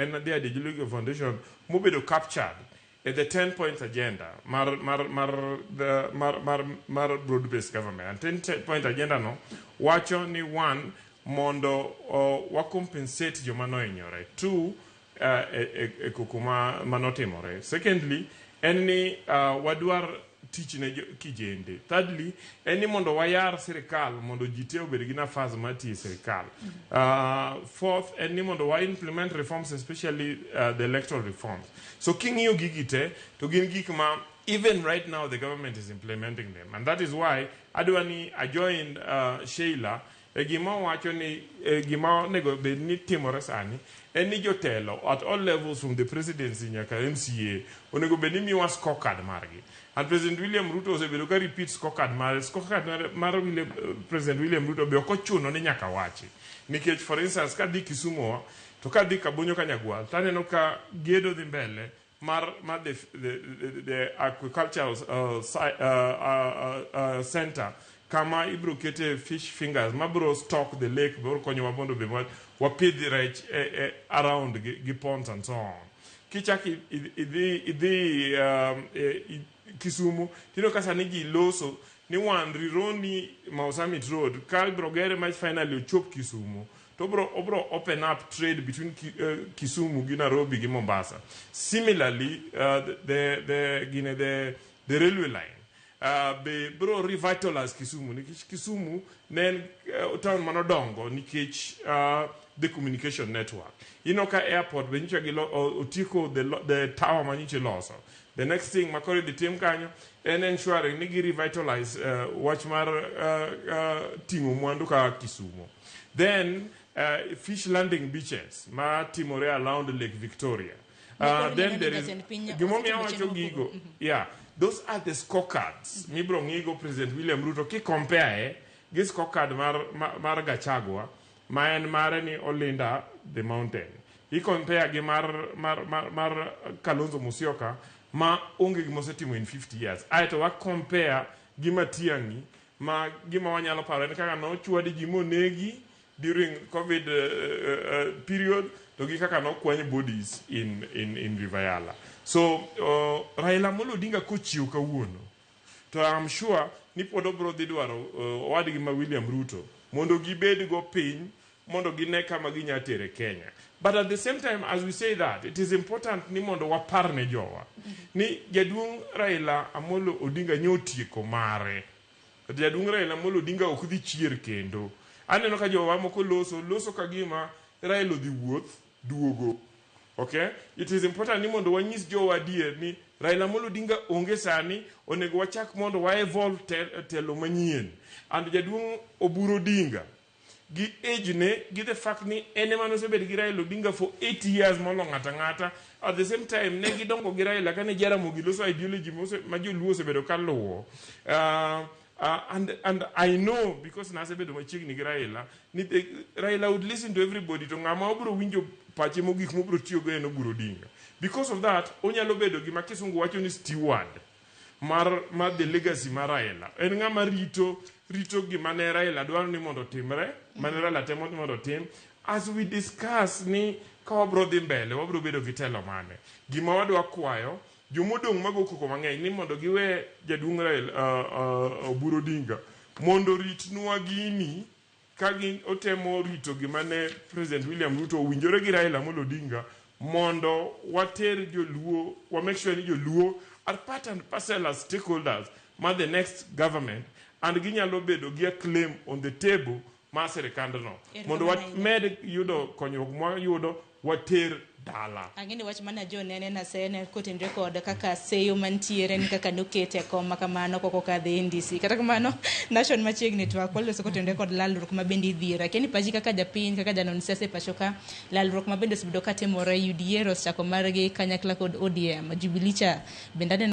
and the Ideological Foundation mobedo captured at the 10-point agenda mar broad-based government. And 10-point agenda no wacho ni one mondo wa compensate joma no inyore. Two, kukuma manotimore. Secondly, any wadwar teach ne kijende. Thirdly, any mondo wayar serikal mondo jite obed gi nafas mati serikal. Fourth, any mondo wa implement reforms, especially the electoral reforms. So kingiyo gigite to gin gikma even right now the government is implementing them, and that is why adwani I joined Sheila gima wacho ni gima nego bed ni timore sani eni jotelo at all levels from the presidency nyaka MCA onego bed ni miwa scorecard margi. And President William Ruto osebedo ka repeat scorecard mar President William Ruto be okochuno ni nyaka wachi. Nikech for instance ka di Kisumo to ka di Kabonyo Kanyagwal taneno ka gedo dhi mbele mar the agricultural center kama ibro kete fish fingers mabro stock the lake bro konyo wabondo be wapidhi rech around gi ponds and so on. Kichaki idhi Kisumu tino kasa niji loso ni wan rironi Mausamit Road ka ibro gere ma finally ochop Kisumu to obro open up trade between Kisumu gi Nairobi gi Mombasa. Similarly the railway line be bro revitalize Kisumu nikech Kisumu nen town manodongo nikech the communication network. Ka airport bencha gi otiko the tower maniche loso. The next thing makori the team kanyo en ensuring ni gi revitalize watch mar tingo mwandu ka Kisumu. Then fish landing beaches ma timore around Lake Victoria. Then there is gimomi awacho gigo. Yeah, those are the scorecards. Mibro ngigo President William Ruto ki compare gi scorecard mar Gachagua ma en mare ni Olinda the mountain. He compare gi mar Kalonzo Musyoka ma onge gimo setimo in 50 years. Aito wa compare gi Matiang'i ma gima wanyalo paro en kaka no chwadi ji monegi during COVID period to gi kaka no kwany bodies in Rivayala. So Raila Odinga kochiu kawuono to I'm sure ni podo bro dhi dwaro wadgi ma William Ruto mondo gibed go piny mondo gine kama ginyatere Kenya. But at the same time, as we say that, it is important ni mondo waparne jowa. Ni jaduong Raila Amolo Odinga nyotieko mare. Jaduong Raila Amolo Odinga ok dhi chier kendo. Aneno ka jowa moko loso ka gima Raila dhi wuoth duogo. Okay? It is important ni mondo wanyis jowa adier ni Raila Amolo Odinga onge sani onego wachak mondo wa evolve telo manyien. And jaduong Oburu Oginga gi age ne gi the fact ni ene mano sebed gi Raila Odinga for 80 years molo ngata at the same time ne gidongo gi Raila kane jaramo gi loso ideology ma joluo sebedo kaluwo and I know because na sebedo machiegni gi Raila ni Raila would listen to everybody to ngama obro winjo pache mogik mobro tiyo go en Oburu Oginga. Because of that onyalo bedo gi makisungu wacho ni steward mar the legacy mar Raila. En ngama rito gima ne Raila dwaro ni mondo timre, mane Raila temo mondo tim. As we discuss ni ka wabro dhi mbele, wabro bedo gi telo mane. Gima wadwa kwayo, jomodong mago koko mang'eny ni mondo giwe jaduong' Raila Oburu Oginga mondo ritnwa gini ka gin otemo rito gima ne President William Ruto owinjore gi Raila Amolo Odinga mondo water joluo, wa make sure ni joluo are part and parcel as stakeholders ma the next government and ginyalo bedo gi a claim on the table ma serikandno mondo wamed yudo konyruok ma yudo water dala. Angini wach mana jo nene na sene kotin record kaka seyo mantiere ni kaka nokete koma kamano koko ka the NDC kata kamano nation machiegni to akwalo so kotin record lalruok mabendi dhira keni paji kaka japiny kaka janon sese pashoka lalruok mabende subido katemore UDA ros chako margi kanyakla kod ODM jubilicha bendade